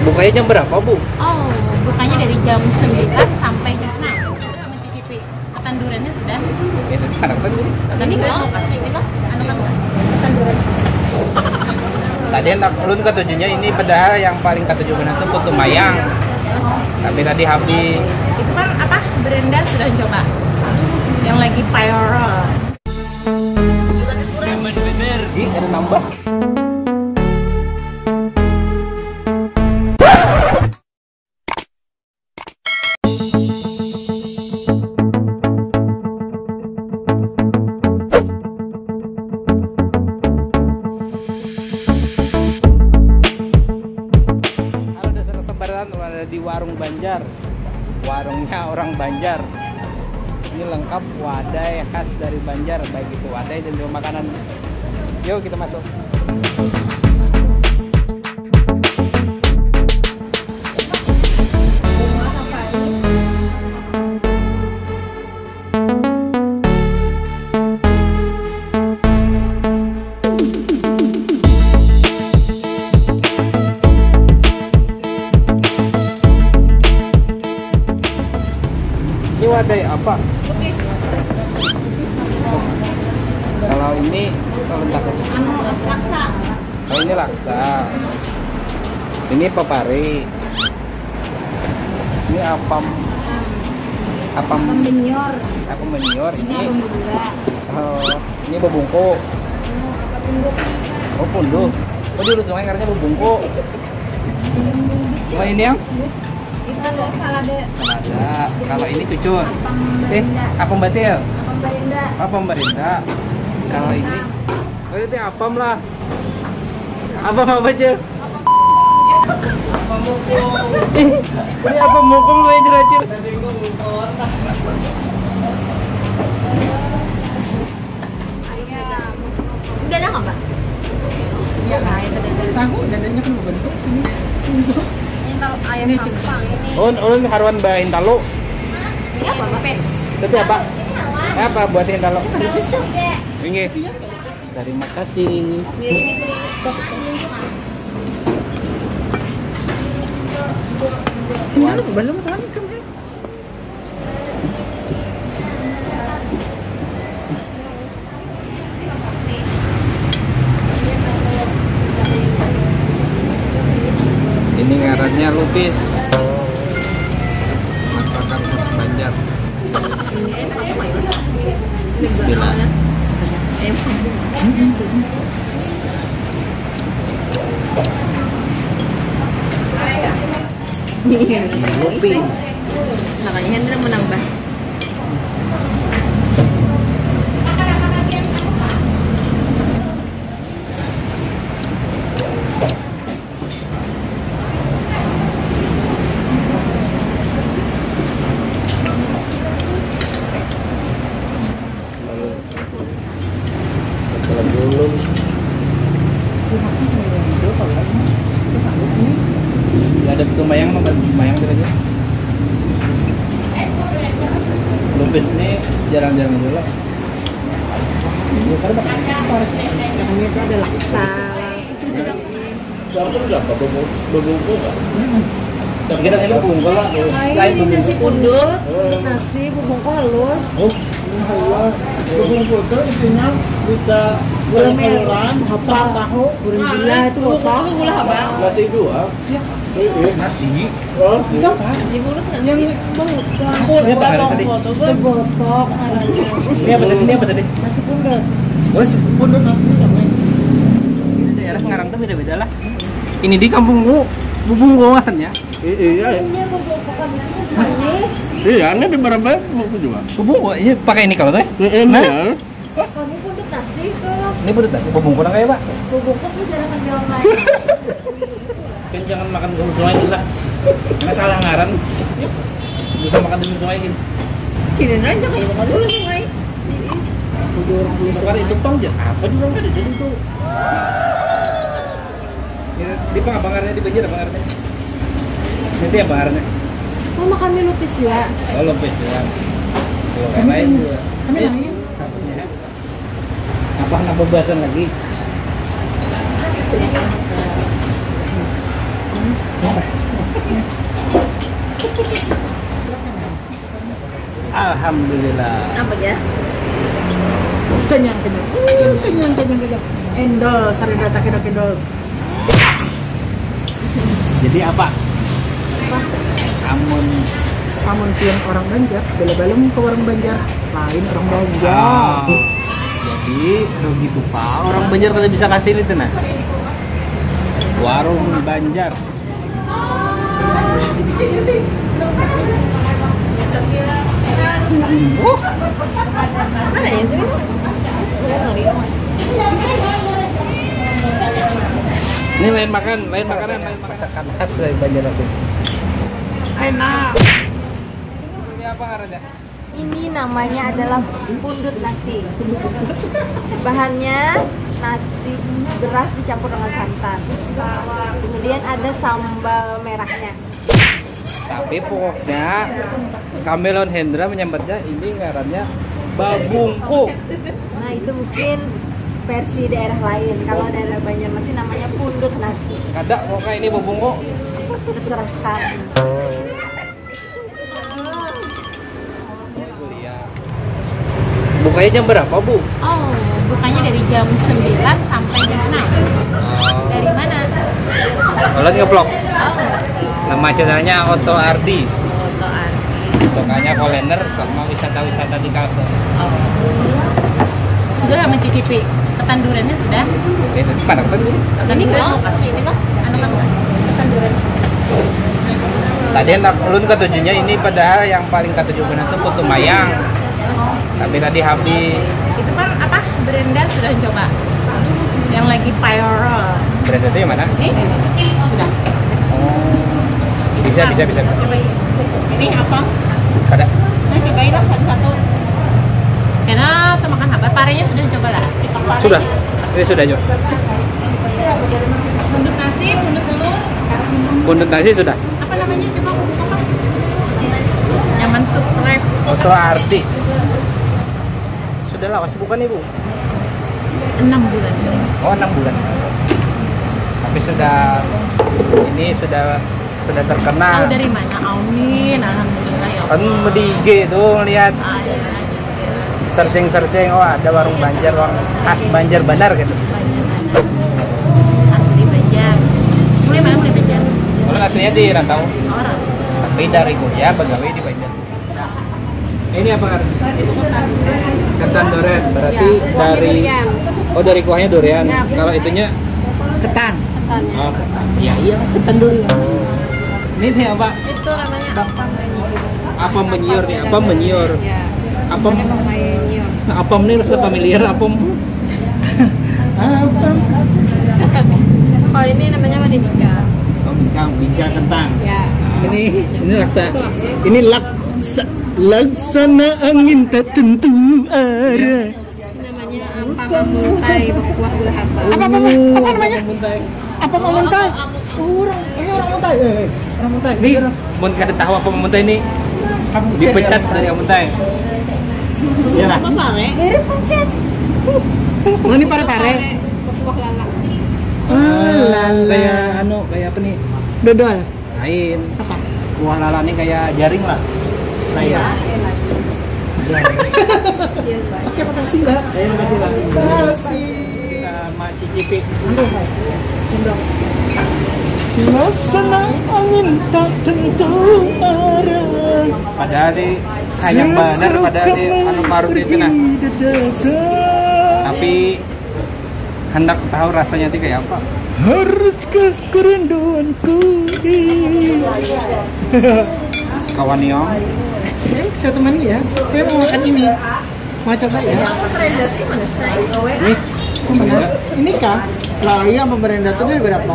Bukanya jam berapa, Bu? Oh, bukanya dari jam 9 sampai jam 6. Sudah mencicipi ketan duriannya sudah. Itu harapan Bu. Ini enggak apa? Itu anu kan ketan durian. Tadi enak ulun ketujuhnya ini padahal yang paling ketujuh itu putu mayang. Tapi tadi habis. Itu kan apa? Brenda sudah coba. Yang lagi viral. Ih, ada nambah. Ada di warung Banjar, warungnya orang Banjar. Ini lengkap wadai khas dari Banjar, baik itu wadai dan juga makanan. Yuk kita masuk. Ini wadai apa? Lupis. Kalau ini kalau entah Anu laksa. oh ini laksa. Ini papari. Ini apam Menyor. apam menyor. Ini Ini apa muda? ini bebungko. Apa tunggu? Oh punduh. Oh dulu sungai karena bebungko. Oh ini yang Itu ada salade. selada. Kalau ini cucur. Apam Berinda. Apam batil. Apam Berinda. Apam berinda. Kalau ini oh itu apam lah. Apam apa aja? Apam mukung. Ini apam mukung lo yang jeracil. Ayam. Udah ada nggak, Mbak? Iya, ayam dadar. Tahu dadanya kan berbentuk sini. Ini kalau ayam kampang ini. Oh, ulun haruan bahin talo. Ini apa, Mbak? Pes. Tapi apa? Apa buatin talo? Ini. Terima kasih. Ini belum kan kan. Ini ngarannya lupis. Masakan khas Banjar. Bismillah. Lupis. Makanya Hendra menambah. Belum. Ada pitung mayang, makan mayang aja. Lupis ini jarang-jarang dulu. Ini kan namanya itu ada laksa. Kita ini bungkul lah. Ini nasi pundut, nasi bubungko halus. Oh, Bubungkul itu isinya bisa Gula merah, sayuran, apa? tahu, Gula itu botol. Gula apa? nasi dua. Nasi. Oh, itu apa? Di mulut nggak? Yang Ini apa tadi? Itu botok. Ini apa tadi? Ini apa tadi? Nasi pundut. Oh, pundut nasi namanya. ini daerah Ngarang tuh beda-beda lah. Ini di kampungku, bubungkoan ya. Iya. Ini bukan manis. Iya, ini di berapa buku juga? Bubungko, ini pakai ini kalau teh. Ini Nah. ya. Kami pundut nasi ke Ini bener tak? Bubungko kayak Pak. bubungko tuh jarang jual lain. Kan jangan makan di sungai lah. Masalah ngaran. Bisa makan di sungai ini. Kirain aja kayak makan dulu sungai. Sekarang itu tong aja. Apa juga kan itu tuh. Di pangarnya di Banjar pangarnya. Nanti apa pangarnya? Mama kami lupis ya. Oh lupis ya. Kalau yang lain juga. Kami lain. Apa nambah bahasan lagi? Alhamdulillah. Apa ya? Kenyang. Endol, sari data kedok. Jadi apa? Amun pian orang Banjar, bela-belum ke warung Banjar, lain orang Banjar. Jadi begitu Pak, orang Banjar kalau bisa kasih itu nah. Warung Banjar. Mana ya sini? Ini lain makanan. Masakan khas dari Banjarmasin. Enak. Ini apa harusnya? Ini namanya adalah pundut nasi. Bahannya nasi beras dicampur dengan santan. Kemudian ada sambal merahnya. Tapi pokoknya Kamelon Hendra menyambatnya ini ngarannya babungku. Nah itu mungkin versi daerah lain. Kalau daerah Banjarmasin namanya pundut nasi. Kada pokoknya ini babungku. Terserah kamu. Bukanya jam berapa, Bu? Oh, bukanya dari jam 9 sampai jam 6. Dari mana? Kalau ngeblok. Oh, Nama channelnya Oto Ardi. Oto Ardi. Sukanya kuliner sama wisata-wisata di kafe. Oh. Sudah mencicipi ketan duriannya sudah? Itu pada kan Bu? Ini loh, ini loh, anu kan ketan durian. Tadi hendak ulun ketujuhnya ini padahal yang paling ketujuh benar itu putu mayang. Tapi tadi habis. Itu kan apa? Brenda sudah coba. Yang lagi viral. Berada itu yang mana? Sudah. Bisa. Cobain. Ini apa? Kada. Nah, cobain lah satu-satu. Karena temakan kabar parenya sudah coba lah. Sudah. Ini sudah juga. Pundut nasi, pundut telur. Pundut nasi sudah. Apa namanya? Coba apa? Nyaman subscribe. Oto Ardi. Sudah lah, masih bukan Ibu? 6 bulan. Oh, 6 bulan. Tapi sudah terkenal. Tahu dari mana? Amin. Alhamdulillah ya. Kan di IG itu lihat Ah, ya. searching oh ada warung Banjar, warung khas Banjar benar gitu. Asli Banjar. Mulai mana mulai Banjar? Kalau aslinya di Rantau, Orang. tapi dari kuliah pegawai di Banjar. Ini apa? Ketan durian. Berarti dari dari kuahnya durian. Ya. Kalau itunya Ketan. Ketannya. oh, iya ketan durian. Ini apa? Itu namanya apam menyiur. Apam menyiur nih, apam menyiur. Ya. Apam Menyiur. apam nih rasa familiar apam. Apa? Kalau ini namanya mademika. Oh, bingka kentang. Ya. Ini rasa. Ini laksana angin tak tentu arah. Namanya apam muntai berkuah gula haba. Apa namanya? Apa mau muntai? Ini orang muntai. Orang muntai. Nih, mun kada tahu apa memuntai ini. Dipecat dari amuntai. Iya lah. Apa pare? Mirip paket. Oh, ini pare-pare. Berkuah lalak. Kayak kayak apa nih? Dodol. Lain. Apa? Kuah lala ini kayak jaring lah. Iya, Saya. enak. Cheers, Bang. Oke, makasih Mbak. Saya makasih lah. Makasih. Sama cicipi. Laksana angin tak tentu arah. Padahal di hayang benar padahal di anu marut itu nah. Tapi hendak tahu rasanya itu kayak apa. Haruskah kerinduanku Kawan Yong. Saya temani ya. Saya mau makan ini. Mau coba ya? Brenda tuh mana sih? Nih. Ini kah? Lah iya sama berenda tuh dia berapa?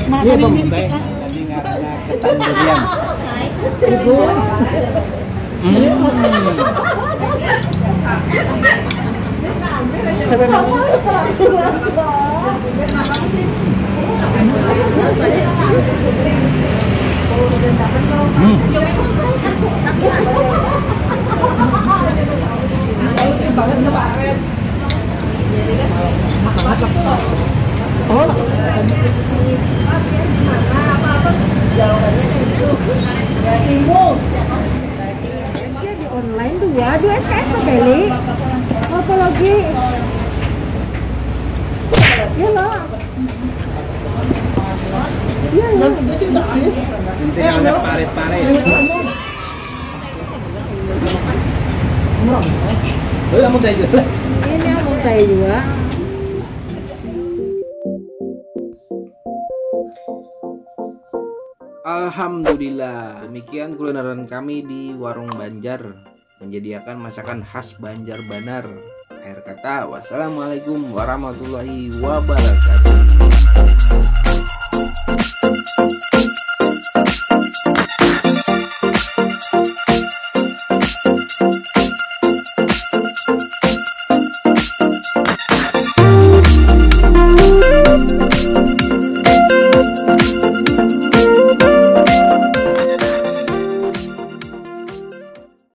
Masa Ini ini pemuntai. Jadi ngaranna ketan durian. Ibu. Coba mau. Oh. Ya di online dua SKS tuh Kelly. Apa lagi? Ya lah. Ya lah. Intinya ada pare-pare. Kamu teh juga. Ini mau saya juga. Alhamdulillah, demikian kulineran kami di Warung Banjar, menyediakan masakan khas Banjar Banar. Akhir kata, wassalamualaikum warahmatullahi wabarakatuh.